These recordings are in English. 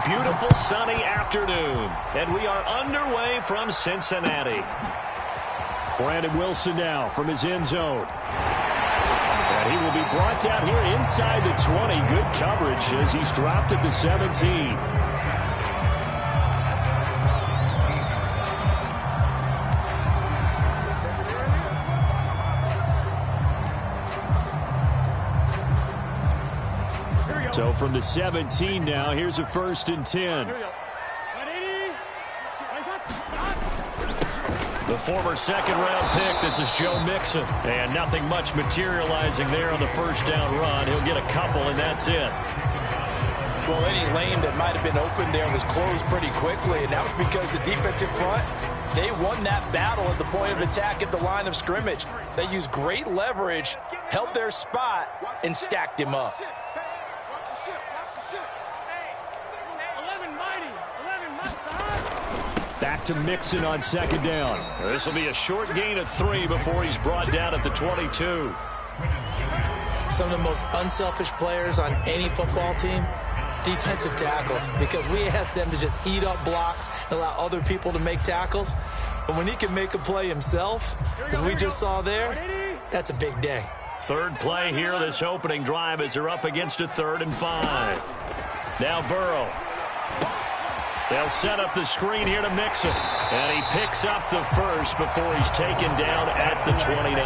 beautiful sunny afternoon, and we are underway from Cincinnati. Brandon Wilson now from his end zone. And he will be brought down here inside the 20. Good coverage as he's dropped at the 17. So from the 17 now, here's a 1st and 10. The former second-round pick, this is Joe Mixon. And nothing much materializing there on the first down run. He'll get a couple, and that's it. Well, any lane that might have been open there was closed pretty quickly, and that was because the defensive front, they won that battle at the point of attack at the line of scrimmage. They used great leverage, held their spot, and stacked him up. Back to Mixon on 2nd down. This will be a short gain of 3 before he's brought down at the 22. Some of the most unselfish players on any football team, defensive tackles, because we ask them to just eat up blocks and allow other people to make tackles. But when he can make a play himself, as we just saw there, that's a big day. Third play here, this opening drive as they're up against a 3rd and 5. Now Burrow. They'll set up the screen here to Mixon. And he picks up the first before he's taken down at the 29.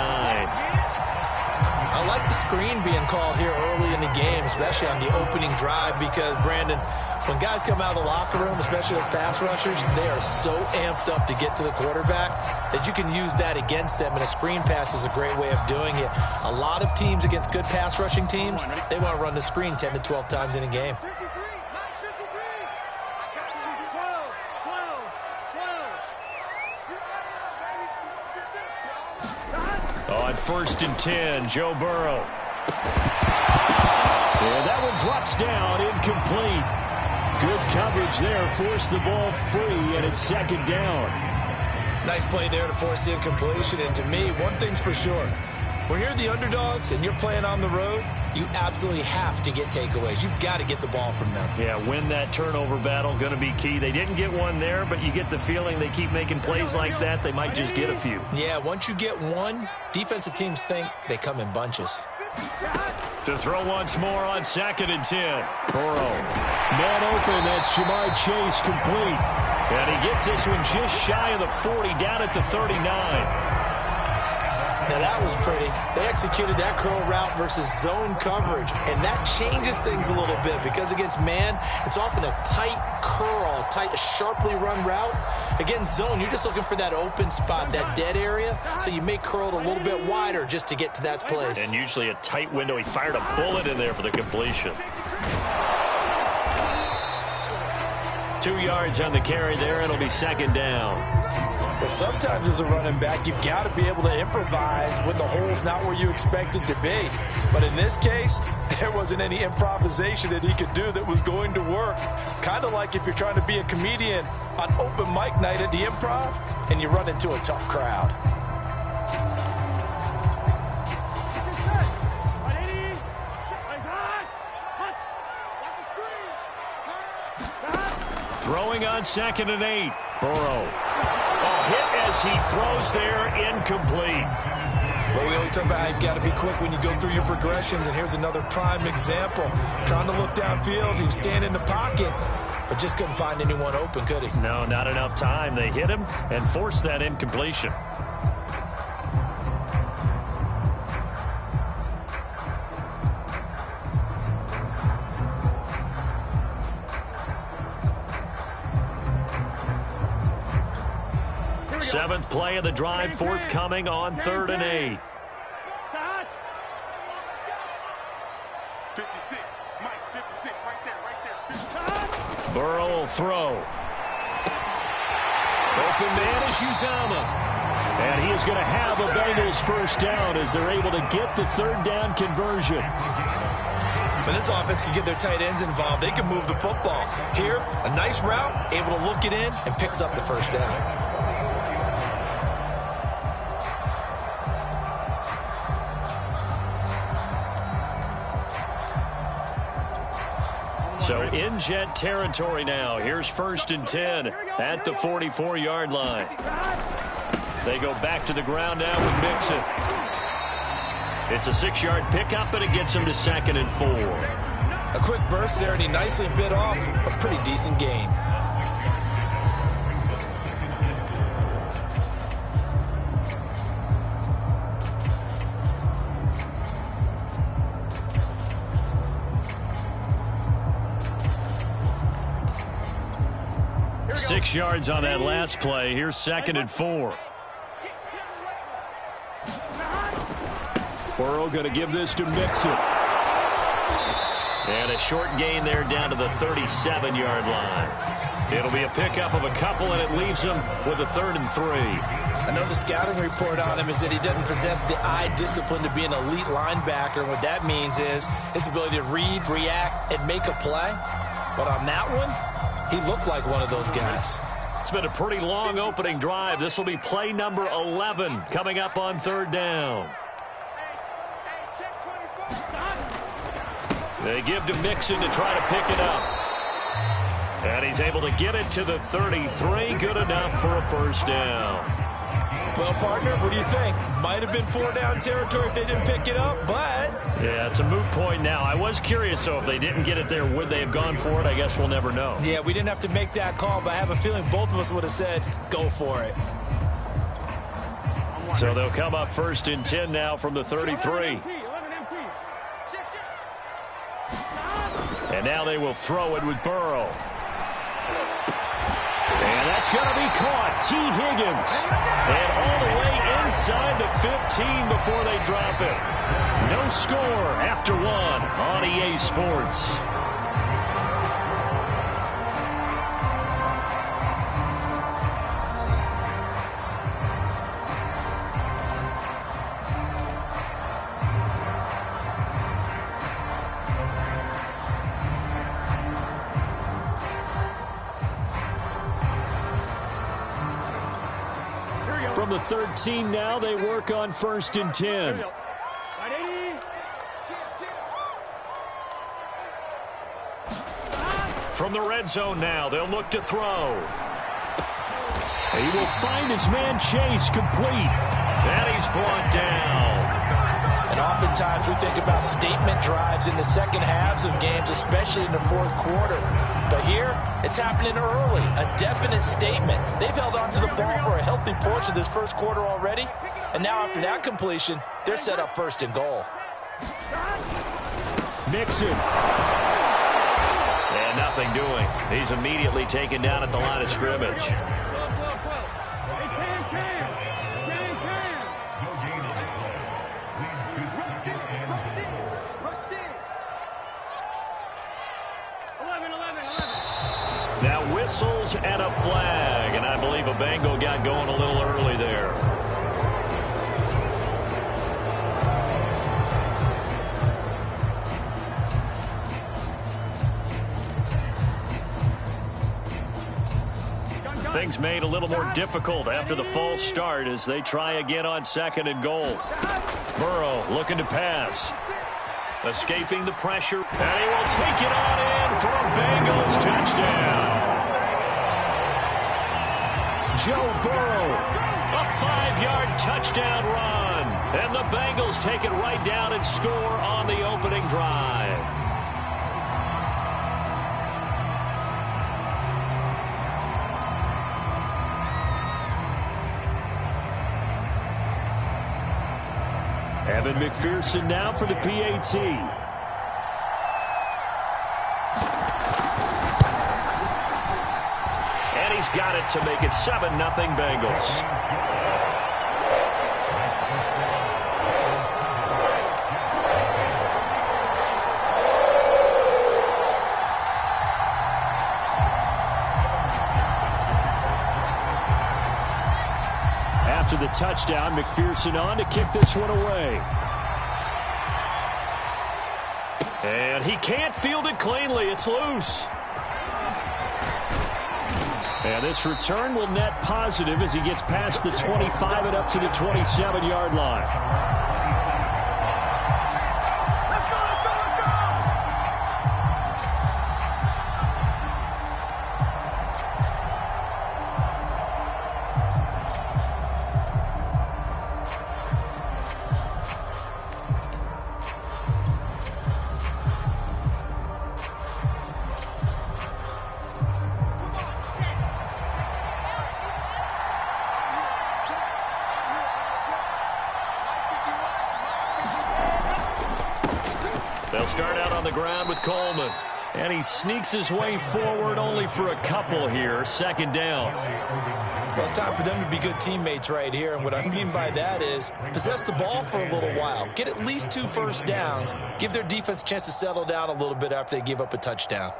I like the screen being called here early in the game, especially on the opening drive, because, Brandon, when guys come out of the locker room, especially those pass rushers, they are so amped up to get to the quarterback that you can use that against them, and a screen pass is a great way of doing it. A lot of teams against good pass rushing teams, they want to run the screen 10 to 12 times in a game. On 1st and 10, Joe Burrow. And that one drops down, incomplete. Good coverage there, forced the ball free, and it's 2nd down. Nice play there to force the incompletion, and to me, one thing's for sure. When you're the underdogs and you're playing on the road, you absolutely have to get takeaways. You've got to get the ball from them. Yeah, win that turnover battle, going to be key. They didn't get one there, but you get the feeling they keep making plays like that, they might just get a few. Yeah, once you get one, defensive teams think they come in bunches. To throw once more on 2nd and 10. Burrow. Man open, that's Jamar Chase complete. And he gets this one just shy of the 40, down at the 39. Now, that was pretty. They executed that curl route versus zone coverage, and that changes things a little bit because against man, it's often a tight curl, tight, sharply run route. Against zone, you're just looking for that open spot, that dead area, so you may curl it a little bit wider just to get to that place. And usually a tight window. He fired a bullet in there for the completion. 2 yards on the carry there. It'll be 2nd down. But sometimes as a running back, you've got to be able to improvise when the hole's not where you expect it to be. But in this case, there wasn't any improvisation that he could do that was going to work. Kind of like if you're trying to be a comedian on open mic night at the Improv and you run into a tough crowd. Throwing on 2nd and 8. Burrow. Hit as he throws there, incomplete. But we always talk about how you've got to be quick when you go through your progressions, and here's another prime example. Trying to look downfield, he was standing in the pocket, but just couldn't find anyone open, could he? No, not enough time. They hit him and forced that incompletion. Seventh play of the drive, forthcoming on 3rd and 8. 56, Mike, 56, right there. Burrow will throw. Open man is Uzama. And he is going to have a Bengals first down as they're able to get the 3rd down conversion. When this offense can get their tight ends involved, they can move the football. Here, a nice route, able to look it in, and picks up the first down. So in Jet territory now. Here's 1st and 10 at the 44-yard line. They go back to the ground now with Mixon. It's a 6-yard pickup, and it gets him to 2nd and 4. A quick burst there, and he nicely bit off a pretty decent gain. Six yards on that last play. Here's 2nd and 4. Burrow going to give this to Mixon. And a short gain there down to the 37-yard line. It'll be a pickup of a couple, and it leaves him with a 3rd and 3. I know the scouting report on him is that he doesn't possess the eye discipline to be an elite linebacker. And what that means is his ability to read, react, and make a play. But on that one, he looked like one of those guys. It's been a pretty long opening drive. This will be play number 11 coming up on 3rd down. They give to Mixon to try to pick it up. And he's able to get it to the 33. Good enough for a 1st down. Well, partner, what do you think? Might have been 4-down territory if they didn't pick it up, but... Yeah, it's a moot point now. I was curious, so if they didn't get it there, would they have gone for it? I guess we'll never know. Yeah, we didn't have to make that call, but I have a feeling both of us would have said, go for it. So they'll come up 1st and 10 now from the 33. And now they will throw it with Burrow. And that's going to be caught. T. Higgins. And all the way inside the 15 before they drop it. No score after 1 on EA Sports. From the 13 now, they work on 1st and 10. From the red zone now, they'll look to throw. He will find his man Chase complete. And he's brought down. And oftentimes we think about statement drives in the second halves of games, especially in the 4th quarter. But here, it's happening early, a definite statement. They've held on to the ball for a healthy portion of this 1st quarter already. And now after that completion, they're set up 1st and goal. Mixon. And nothing doing. He's immediately taken down at the line of scrimmage. Now whistles and a flag, and I believe a Bengal got going a little early there. Things made a little more difficult after the false start as they try again on 2nd and goal. Burrow looking to pass. Escaping the pressure, and he will take it on in for a Bengals touchdown. Joe Burrow, a 5-yard touchdown run. And the Bengals take it right down and score on the opening drive. Evan McPherson now for the PAT. And he's got it to make it 7-0 Bengals. After the touchdown, McPherson on to kick this one away. And he can't field it cleanly. It's loose. And this return will net positive as he gets past the 25 and up to the 27-yard line. start out on the ground with Coleman. And he sneaks his way forward only for a couple here. Second down. Well, it's time for them to be good teammates right here. And what I mean by that is possess the ball for a little while. Get at least 2 first downs. Give their defense a chance to settle down a little bit after they give up a touchdown.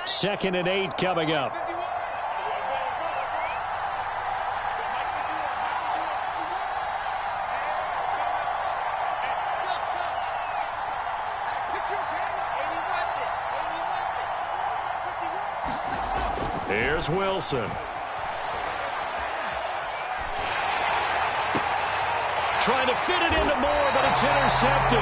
Second and 8 coming up. Here's Wilson. Trying to fit it into Moore, but it's intercepted.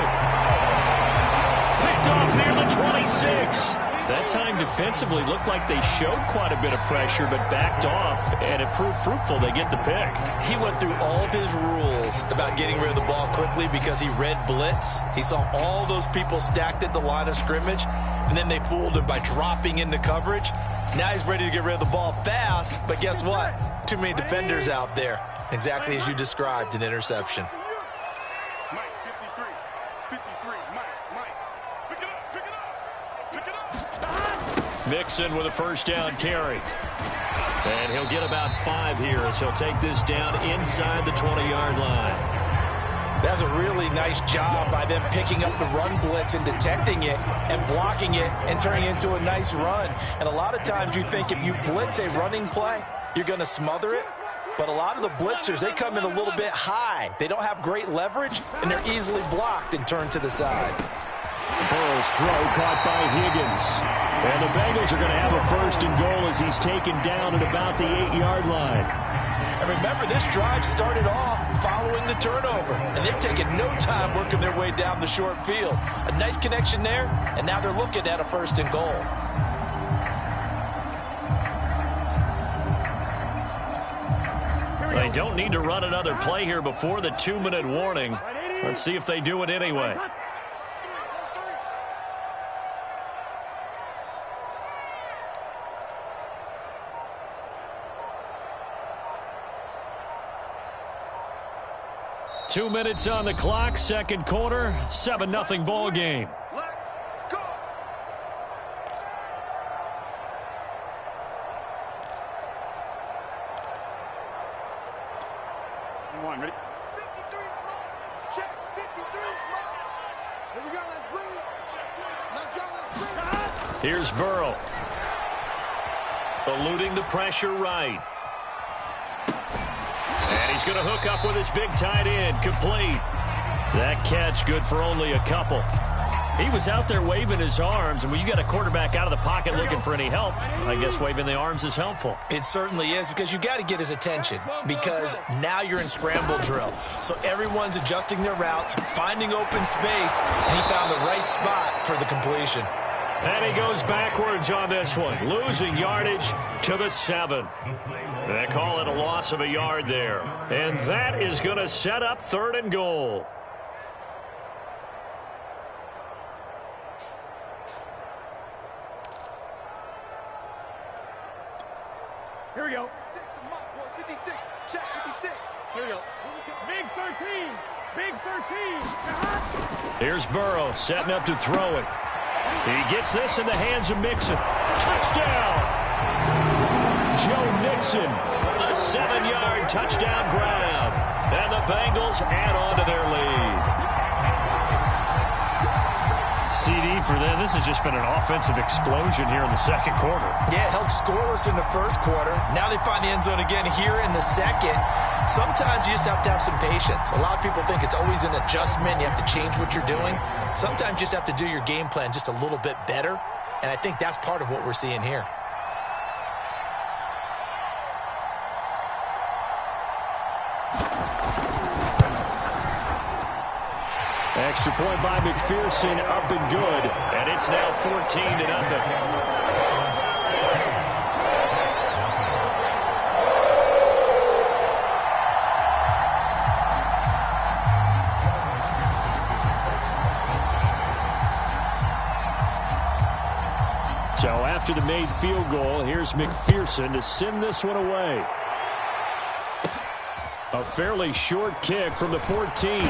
Picked off near the 26. That time defensively looked like they showed quite a bit of pressure, but backed off, and it proved fruitful. They get the pick. He went through all of his rules about getting rid of the ball quickly because he read blitz. He saw all those people stacked at the line of scrimmage, and then they fooled him by dropping into coverage. Now he's ready to get rid of the ball fast, but guess what? Too many defenders out there. Exactly as you described, an interception. Mike, 53. 53. Mike. Pick it up. Pick it up. Pick it up. Mixon with a first down carry. And he'll get about 5 here as he'll take this down inside the 20-yard line. That's a really nice job by them picking up the run blitz and detecting it and blocking it and turning it into a nice run. And a lot of times you think if you blitz a running play, you're going to smother it. But a lot of the blitzers, they come in a little bit high. They don't have great leverage, and they're easily blocked and turned to the side. Burrow's throw caught by Higgins. And the Bengals are going to have a first and goal as he's taken down at about the 8-yard line. And remember, this drive started off following the turnover, and they've taken no time working their way down the short field. A nice connection there, and now they're looking at a first and goal. They don't need to run another play here before the 2-minute warning. Let's see if they do it anyway. Two minutes on the clock, second quarter, 7-0 ball game. Let's go. One, ready? 53 smart. Check. 53 smart. Here we go. Let's bring it. Let's go. Let's bring it. Here's Burrow. Eluding the pressure right. And he's going to hook up with his big tight end. Complete. That catch good for only a couple. He was out there waving his arms, and when you got a quarterback out of the pocket looking for any help, I guess waving the arms is helpful. It certainly is, because you got to get his attention, because now you're in scramble drill. So everyone's adjusting their routes, finding open space, and he found the right spot for the completion. And he goes backwards on this one, losing yardage to the 7. They call it a loss of a yard there. And that is going to set up 3rd and goal. Here we go. 56. Check. 56. Here we go. Big 13. Big 13. Here's Burrow setting up to throw it. He gets this in the hands of Mixon. Touchdown! Joe Mixon, a 7-yard touchdown grab. And the Bengals add on to their lead. CD for them. This has just been an offensive explosion here in the second quarter. Yeah, held scoreless in the first quarter. Now they find the end zone again here in the second. Sometimes you just have to have some patience. A lot of people think it's always an adjustment. You have to change what you're doing. Sometimes you just have to do your game plan just a little bit better. And I think that's part of what we're seeing here. Extra point by McPherson, up and good. And it's now 14-0. after the made field goal. Here's McPherson to send this one away. A fairly short kick from the 14.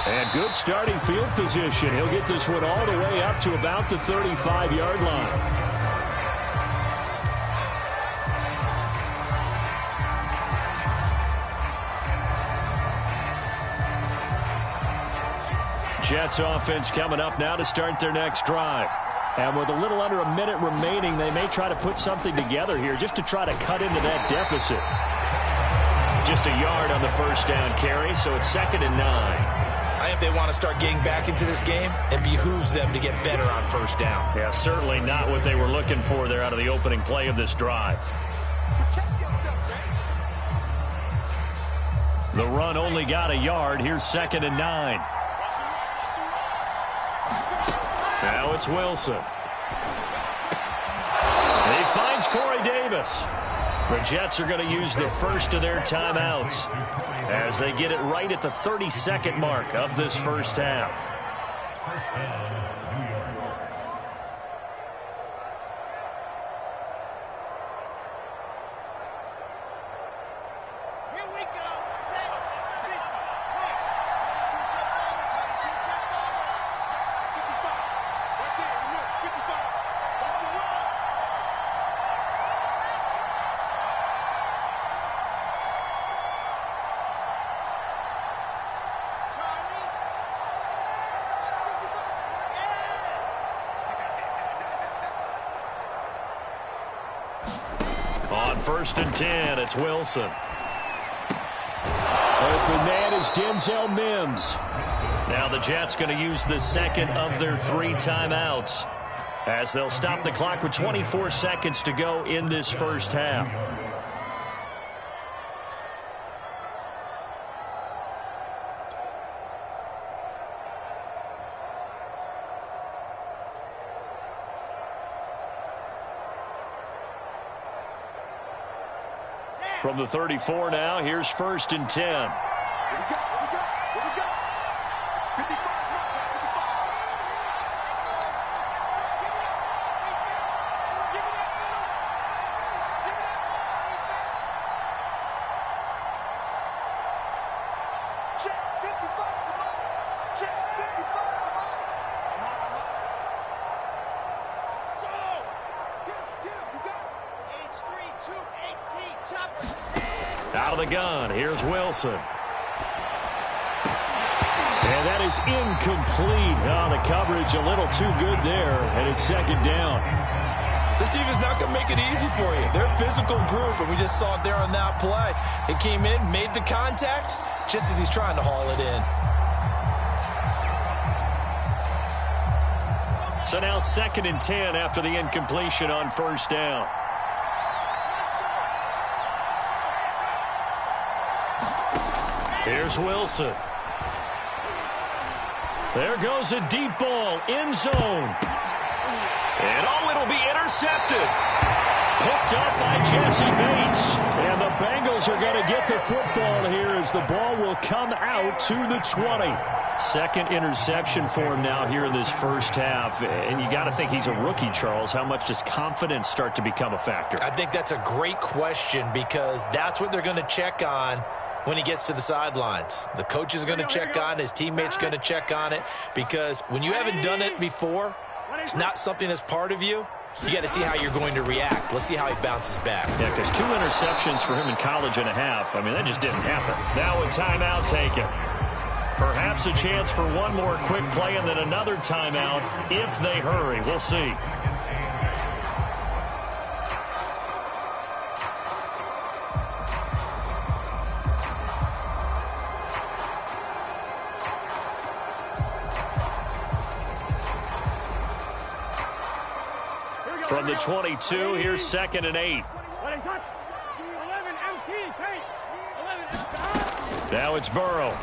And good starting field position. He'll get this one all the way up to about the 35-yard line. Jets offense coming up now to start their next drive. And with a little under a minute remaining, they may try to put something together here just to try to cut into that deficit. Just a yard on the first down carry, so it's 2nd and 9. I think they want to start getting back into this game, it behooves them to get better on first down. Yeah, certainly not what they were looking for there out of the opening play of this drive. The run only got a yard. Here's 2nd and 9. Now it's Wilson. And he finds Corey Davis. The Jets are going to use the first of their timeouts as they get it right at the 32nd mark of this first half. On 1st and 10, it's Wilson. Open man is Denzel Mims. Now the Jets going to use the second of their 3 timeouts as they'll stop the clock with 24 seconds to go in this first half. From the 34 now, here's 1st and 10. Out of the gun, here's Wilson. And that is incomplete. Oh, the coverage a little too good there, and it's 2nd down. This defense is not going to make it easy for you. They're a physical group, and we just saw it there on that play. It came in, made the contact, just as he's trying to haul it in. So now 2nd and 10 after the incompletion on 1st down. Here's Wilson. There goes a deep ball, end zone. And oh, it'll be intercepted. Picked up by Jesse Bates. And the Bengals are going to get the football here as the ball will come out to the 20. Second interception for him now here in this first half. And you got to think he's a rookie, Charles. How much does confidence start to become a factor? I think that's a great question because that's what they're going to check on when he gets to the sidelines. The coach is going to check on it. His teammates going to check on it because when you haven't done it before, it's not something that's part of you. You got to see how you're going to react. Let's see how he bounces back. Yeah, because 2 interceptions for him in college and a half. I mean, that just didn't happen. Now a timeout taken. Perhaps a chance for one more quick play and then another timeout if they hurry. We'll see. From the 22, here's 2nd and 8. Now it's Burrow. And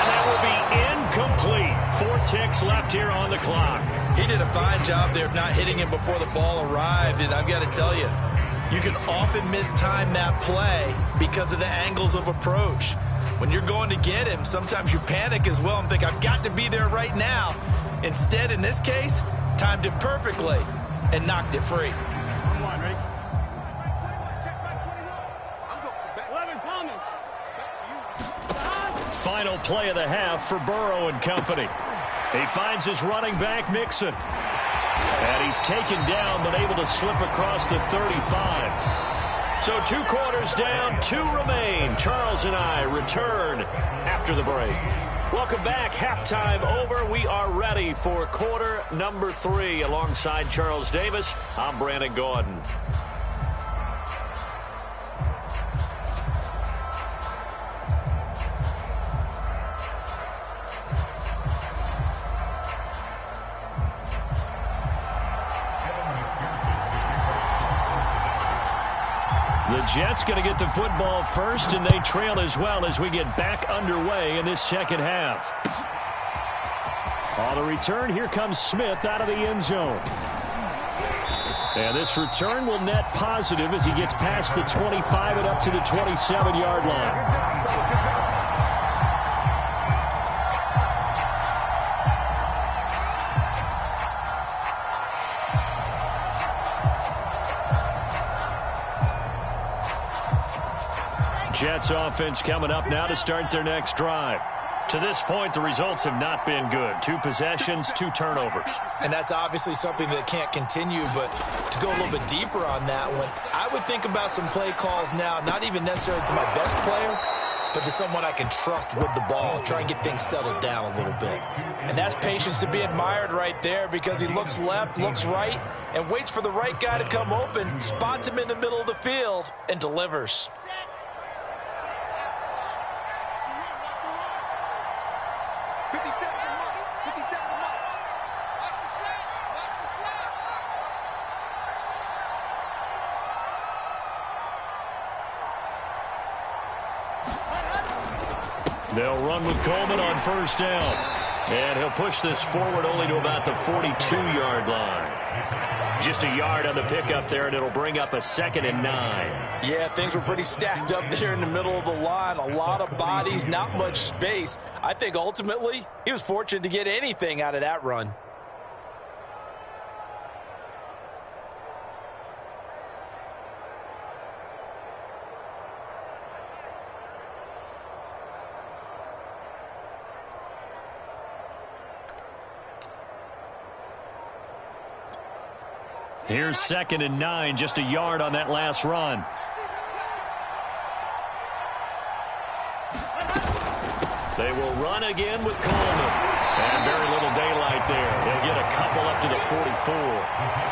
that will be incomplete. 4 ticks left here on the clock. He did a fine job there of not hitting him before the ball arrived, and I've got to tell you, you can often mistime that play because of the angles of approach. When you're going to get him, sometimes you panic as well and think, I've got to be there right now. Instead, in this case, timed it perfectly and knocked it free. Final play of the half for Burrow and company. He finds his running back, Mixon. And he's taken down, but able to slip across the 35. So 2 quarters down, 2 remain. Charles and I return after the break. Welcome back. Halftime over. We are ready for quarter number 3. Alongside Charles Davis, I'm Brandon Gaudin. The Jets going to get the football first, and they trail as well as we get back underway in this second half. On the return, here comes Smith out of the end zone. And this return will net positive as he gets past the 25 and up to the 27-yard line. Jets offense coming up now to start their next drive. To this point, the results have not been good. 2 possessions, 2 turnovers. And that's obviously something that can't continue, but to go a little bit deeper on that one, I would think about some play calls now, not even necessarily to my best player, but to someone I can trust with the ball, try and get things settled down a little bit. And that's patience to be admired right there, because he looks left, looks right, and waits for the right guy to come open, spots him in the middle of the field, and delivers. They'll run with Coleman on first down. And he'll push this forward only to about the 42-yard line. Just a yard on the pickup there, and it'll bring up a 2nd and 9. Yeah, things were pretty stacked up there in the middle of the line. A lot of bodies, not much space. I think ultimately he was fortunate to get anything out of that run. Here's 2nd and 9, just a yard on that last run. They will run again with Coleman. And very little daylight there. They'll get a couple up to the 44.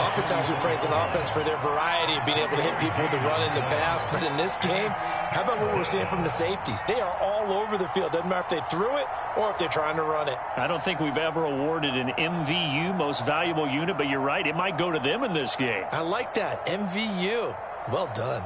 Oftentimes we praise an offense for their variety of being able to hit people with the run in the pass. But in this game, how about what we're seeing from the safeties? They are all over the field. Doesn't matter if they threw it or if they're trying to run it. I don't think we've ever awarded an MVU, most valuable unit, but you're right. It might go to them in this game. I like that. MVU. Well done.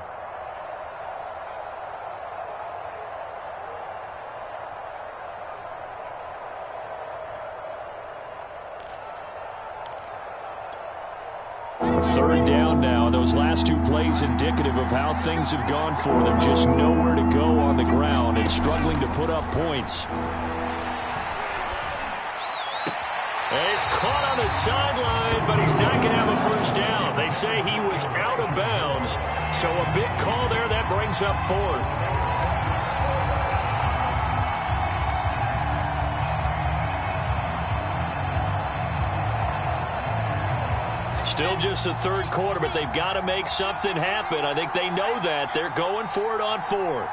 Third down now. Those last 2 plays indicative of how things have gone for them. Just nowhere to go on the ground and struggling to put up points. And he's caught on the sideline, but he's not going to have a first down. They say he was out of bounds. So a big call there. That brings up 4th. Still just the 3rd quarter, but they've got to make something happen. I think they know that. They're going for it on 4th.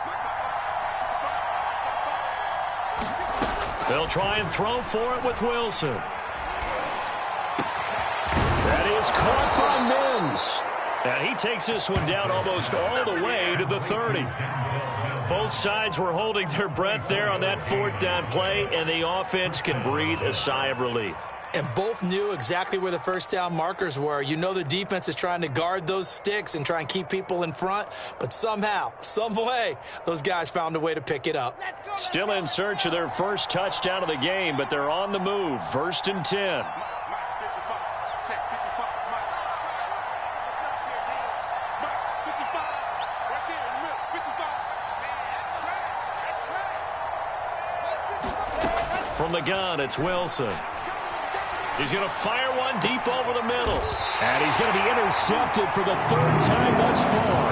They'll try and throw for it with Wilson. That is caught by Mims. And he takes this one down almost all the way to the 30. Both sides were holding their breath there on that 4th down play, and the offense can breathe a sigh of relief. And both knew exactly where the first down markers were. You know the defense is trying to guard those sticks and try and keep people in front. But somehow, some way, those guys found a way to pick it up. Still in search of their first touchdown of the game, but they're on the move. 1st and 10. From the gun, it's Wilson. He's going to fire one deep over the middle. And he's going to be intercepted for the third time thus far.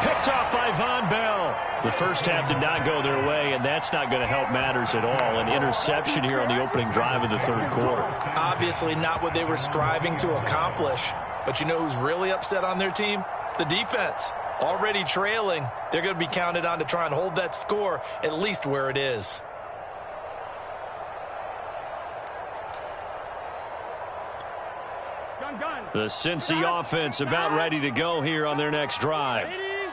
Picked off by Von Bell. The first half did not go their way, and that's not going to help matters at all. An interception here on the opening drive of the third quarter. Obviously not what they were striving to accomplish. But you know who's really upset on their team? The defense. Already trailing. They're going to be counted on to try and hold that score at least where it is. The Cincy offense about ready to go here on their next drive.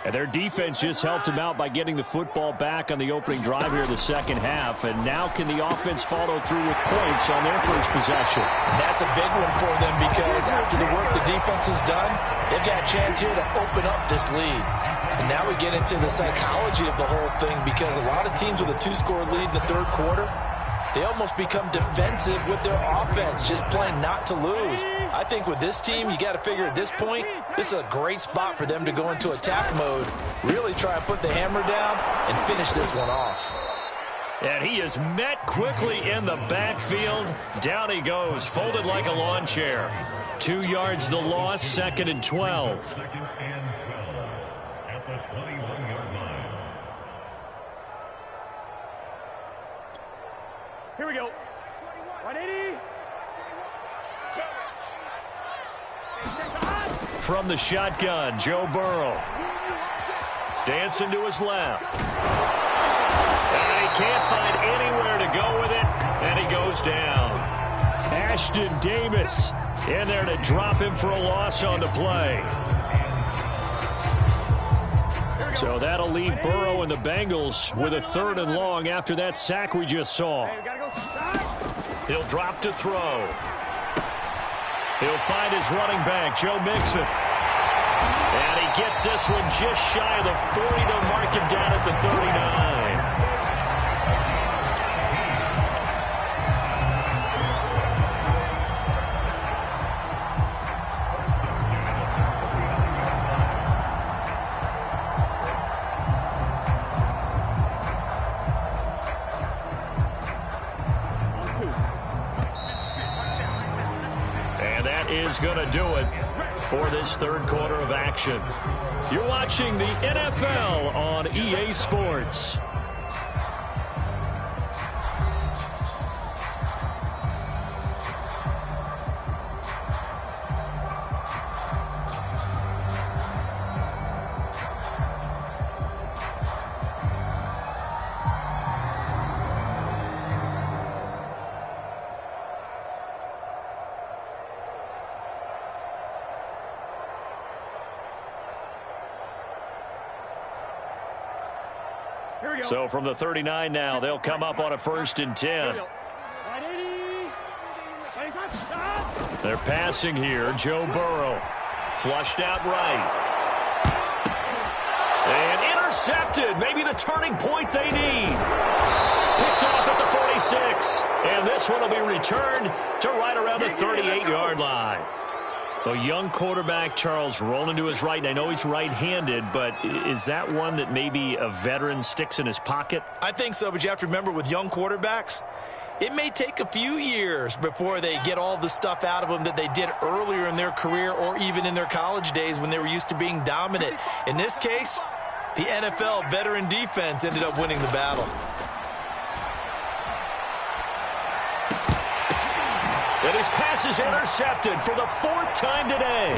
And their defense just helped them out by getting the football back on the opening drive here in the second half. And now can the offense follow through with points on their first possession? That's a big one for them because after the work the defense has done, they've got a chance here to open up this lead. And now we get into the psychology of the whole thing because a lot of teams with a two-score lead in the third quarter, they almost become defensive with their offense, just playing not to lose. I think with this team, you got to figure at this point, this is a great spot for them to go into attack mode, really try and put the hammer down and finish this one off. And he is met quickly in the backfield. Down he goes, folded like a lawn chair. 2 yards the loss, 2nd and 12. Here we go. 180. From the shotgun, Joe Burrow. Dancing to his left. And he can't find anywhere to go with it, and he goes down. Ashton Davis In there to drop him for a loss on the play. So that'll leave Burrow and the Bengals with a 3rd and long after that sack we just saw. He'll drop to throw. He'll find his running back, Joe Mixon. And he gets this one just shy of the 40 to mark him down at the 39. Is going to do it for this 3rd quarter of action. You're watching the NFL on EA Sports. So from the 39 now, they'll come up on a 1st and 10. They're passing here. Joe Burrow flushed out right. And intercepted. Maybe the turning point they need. Picked off at the 46. And this one will be returned to right around the 38-yard line. A young quarterback, Charles, rolling to his right. And I know he's right-handed, but is that one that maybe a veteran sticks in his pocket? I think so, but you have to remember with young quarterbacks, it may take a few years before they get all the stuff out of them that they did earlier in their career or even in their college days when they were used to being dominant. In this case, the NFL veteran defense ended up winning the battle. And his pass is intercepted for the 4th time today.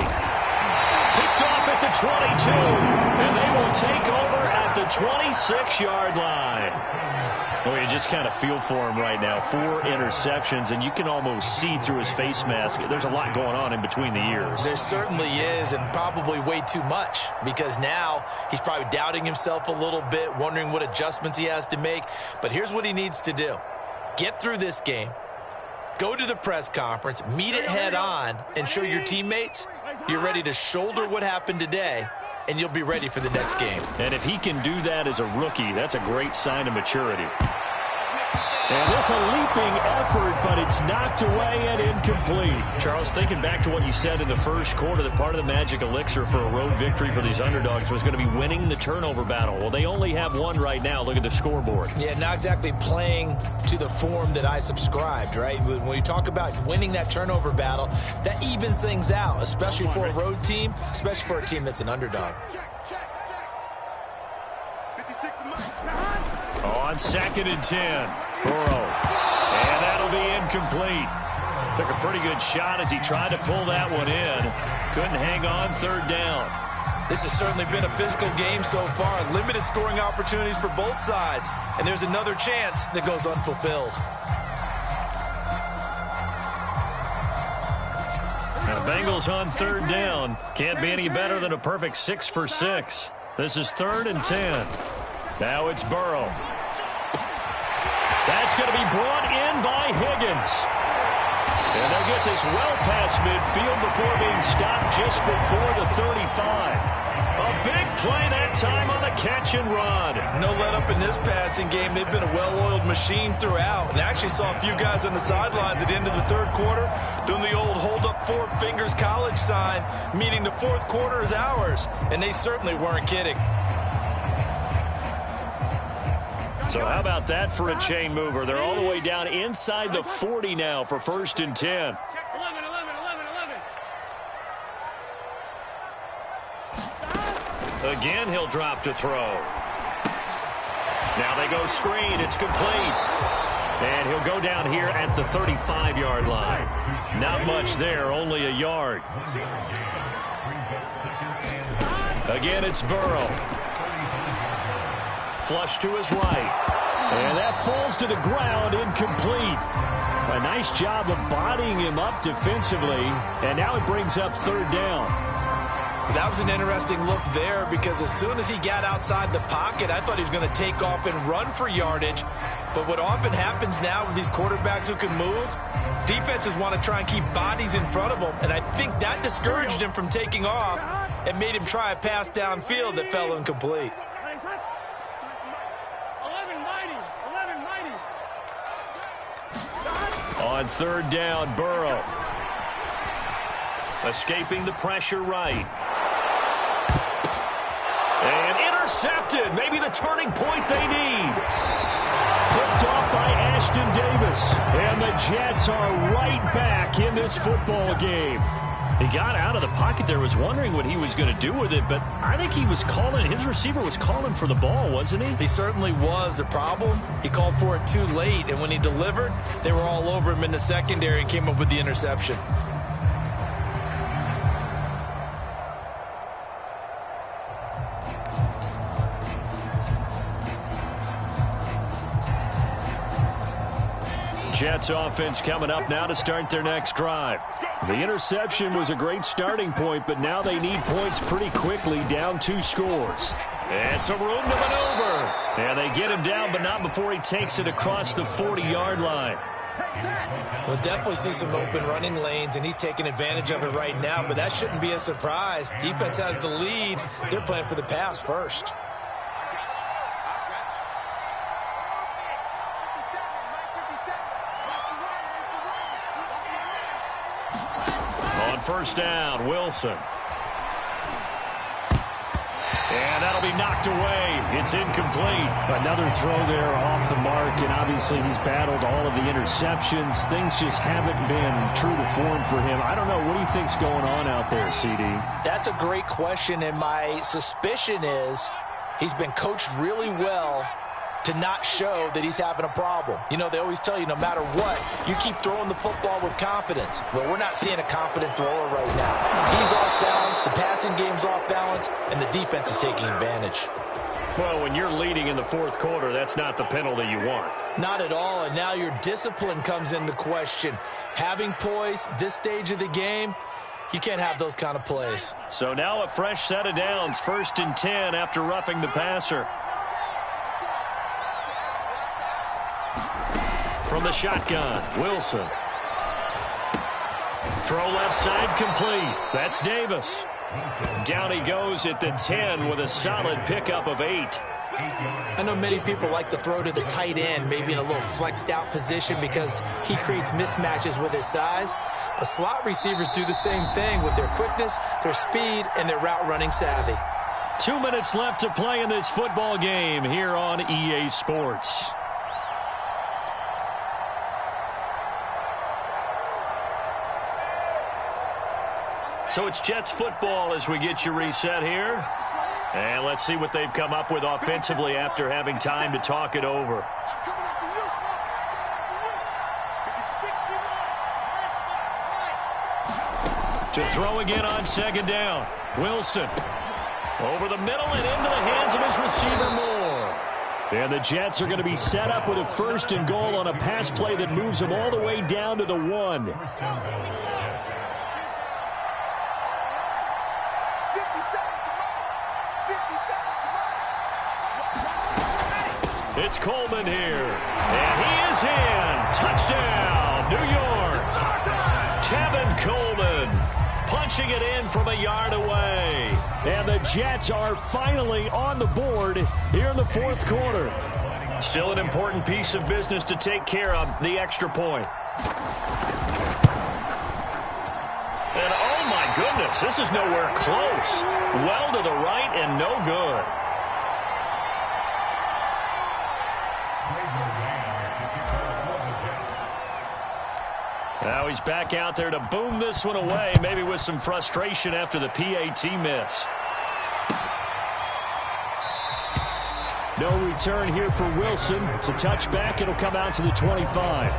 Picked off at the 22. And they will take over at the 26-yard line. Well, you just kind of feel for him right now. 4 interceptions, and you can almost see through his face mask. There's a lot going on in between the ears. There certainly is, and probably way too much, because now he's probably doubting himself a little bit, wondering what adjustments he has to make. But here's what he needs to do. Get through this game. Go to the press conference, meet it head on, and show your teammates you're ready to shoulder what happened today, and you'll be ready for the next game. And if he can do that as a rookie, that's a great sign of maturity. And this a leaping effort, but it's knocked away and incomplete. Charles, thinking back to what you said in the first quarter, that part of the magic elixir for a road victory for these underdogs was going to be winning the turnover battle. Well, they only have one right now. Look at the scoreboard. Yeah, not exactly playing to the form that I subscribed, right? When you talk about winning that turnover battle, that evens things out, especially for a road team, especially for a team that's an underdog. On 2nd and 10. Burrow. And that'll be incomplete. Took a pretty good shot as he tried to pull that one in. Couldn't hang on 3rd down. This has certainly been a physical game so far. Limited scoring opportunities for both sides. And there's another chance that goes unfulfilled. Now, Bengals on 3rd down. Can't be any better than a perfect 6 for 6. This is 3rd and 10. Now it's Burrow. That's going to be brought in by Higgins. And they'll get this well past midfield before being stopped just before the 35. A big play that time on the catch and run. No let up in this passing game. They've been a well-oiled machine throughout. And actually saw a few guys on the sidelines at the end of the 3rd quarter doing the old hold up 4 fingers college sign, meaning the 4th quarter is ours. And they certainly weren't kidding. So how about that for a chain mover? They're all the way down inside the 40 now for 1st and 10. 11. Again, he'll drop to throw. Now they go screen. It's complete. And he'll go down here at the 35-yard line. Not much there, only a yard. Again, it's Burrow. Flush to his right. And that falls to the ground, incomplete. A nice job of bodying him up defensively. And now it brings up 3rd down. That was an interesting look there because as soon as he got outside the pocket, I thought he was going to take off and run for yardage. But what often happens now with these quarterbacks who can move, defenses want to try and keep bodies in front of them. And I think that discouraged him from taking off and made him try a pass downfield that fell incomplete. On 3rd down, Burrow. Escaping the pressure right. And intercepted. Maybe the turning point they need. Picked off by Ashton Davis. And the Jets are right back in this football game. He got out of the pocket there, was wondering what he was going to do with it, but I think he was calling, his receiver was calling for the ball, wasn't he? He certainly was. The problem, he called for it too late, and when he delivered, they were all over him in the secondary and came up with the interception. Jets offense coming up now to start their next drive. The interception was a great starting point, but now they need points pretty quickly, down 2 scores. And some room to maneuver. And they get him down, but not before he takes it across the 40-yard line. We'll definitely see some open running lanes, and he's taking advantage of it right now, but that shouldn't be a surprise. Defense has the lead. They're playing for the pass first. On 1st down, Wilson. And that'll be knocked away. It's incomplete. Another throw there off the mark, and obviously he's battled all of the interceptions. Things just haven't been true to form for him. I don't know. What do you think's going on out there, CD? That's a great question, and my suspicion is he's been coached really well to not show that he's having a problem. You know, they always tell you no matter what, you keep throwing the football with confidence. Well, we're not seeing a confident thrower right now. He's off balance, the passing game's off balance, and the defense is taking advantage. Well, when you're leading in the 4th quarter, that's not the penalty you want. Not at all, and now your discipline comes into question. Having poise this stage of the game, you can't have those kind of plays. So now a fresh set of downs, 1st and 10 after roughing the passer. From the shotgun, Wilson. Throw left side complete. That's Davis. Down he goes at the 10 with a solid pickup of 8. I know many people like to throw to the tight end, maybe in a little flexed out position because he creates mismatches with his size. But slot receivers do the same thing with their quickness, their speed, and their route running savvy. 2 minutes left to play in this football game here on EA Sports. So it's Jets football as we get you reset here. And let's see what they've come up with offensively after having time to talk it over. To throw again on second down. Wilson over the middle and into the hands of his receiver Moore. And the Jets are going to be set up with a 1st and goal on a pass play that moves them all the way down to the 1. It's Coleman here, and he is in. Touchdown, New York. Tevin Coleman punching it in from a yard away. And the Jets are finally on the board here in the 4th quarter. Still an important piece of business to take care of, the extra point. And oh my goodness, this is nowhere close. Well to the right and no good. Now he's back out there to boom this one away, maybe with some frustration after the PAT miss. No return here for Wilson. It's a touchback. It'll come out to the 25.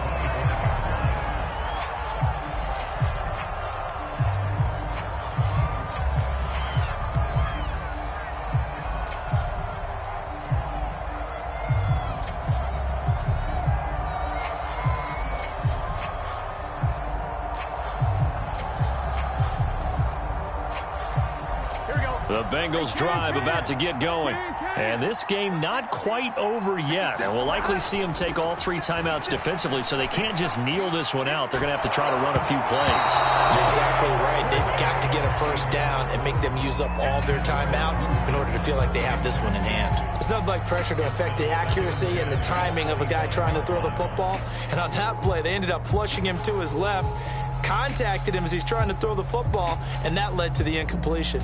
The Bengals drive about to get going. And this game not quite over yet. And we'll likely see them take all 3 timeouts defensively, so they can't just kneel this one out. They're going to have to try to run a few plays. You're exactly right. They've got to get a 1st down and make them use up all their timeouts in order to feel like they have this one in hand. It's nothing like pressure to affect the accuracy and the timing of a guy trying to throw the football. And on that play, they ended up flushing him to his left, contacted him as he's trying to throw the football, and that led to the incompletion.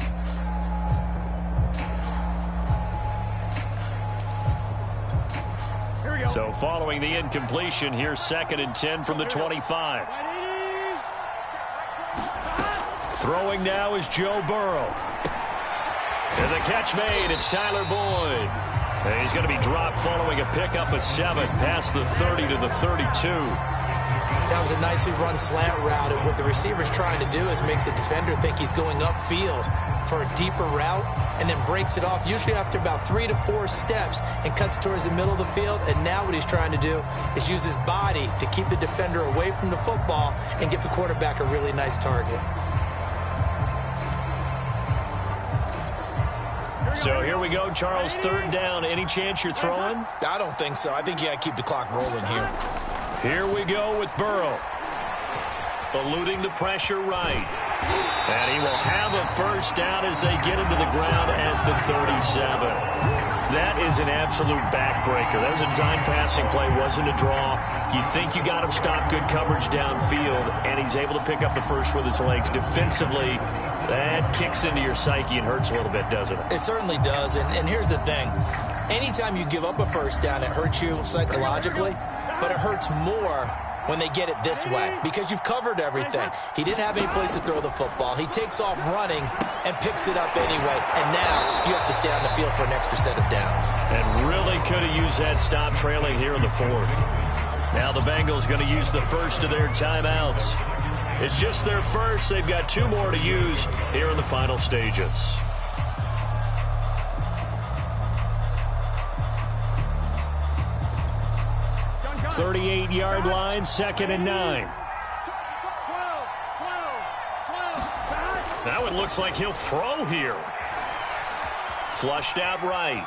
So following the incompletion, here's 2nd and 10 from the 25. Throwing now is Joe Burrow. And the catch made. It's Tyler Boyd. And he's going to be dropped following a pickup of 7 past the 30 to the 32. That was a nicely run slant route, and what the receiver's trying to do is make the defender think he's going upfield for a deeper route, and then breaks it off, usually after about 3 to 4 steps, and cuts towards the middle of the field. And now what he's trying to do is use his body to keep the defender away from the football and give the quarterback a really nice target. So here we go, Charles, 3rd down. Any chance you're throwing? I don't think so. I think you got to keep the clock rolling here. Here we go with Burrow. Eluding the pressure right. And he will have a 1st down as they get him to the ground at the 37. That is an absolute backbreaker. That was a design passing play, wasn't a draw. You think you got him stopped, good coverage downfield, and he's able to pick up the 1st with his legs. Defensively, that kicks into your psyche and hurts a little bit, doesn't it? It certainly does, and here's the thing. Anytime you give up a 1st down, it hurts you psychologically, but it hurts more when they get it this way, because you've covered everything. He didn't have any place to throw the football. He takes off running and picks it up anyway, and now you have to stay on the field for an extra set of downs. And really could have used that stop trailing here in the 4th. Now the Bengals going to use the 1st of their timeouts. It's just their 1st. They've got 2 more to use here in the final stages. 38-yard line, 2nd and 9. Now it looks like he'll throw here. Flushed out right.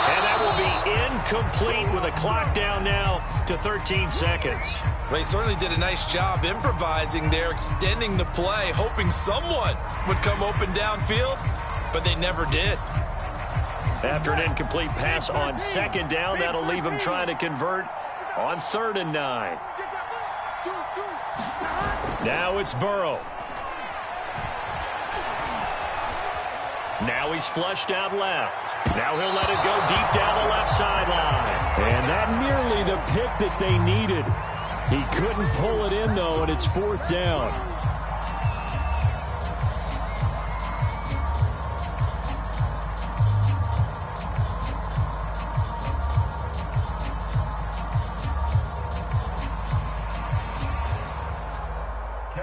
And that will be incomplete with a clock down now to 13 seconds. Well, he certainly did a nice job improvising there, extending the play, hoping someone would come open downfield. but they never did. After an incomplete pass on second down, that'll leave him trying to convert on 3rd and 9. Now it's Burrow. Now he's flushed out left. Now he'll let it go deep down the left sideline. And that nearly the pick that they needed. He couldn't pull it in, though, and it's 4th down.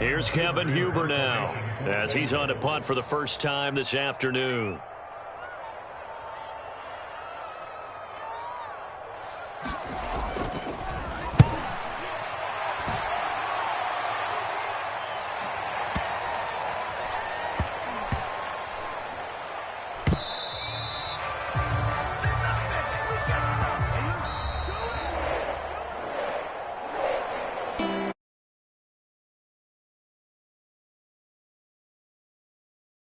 Here's Kevin Huber now, as he's on to punt for the first time this afternoon.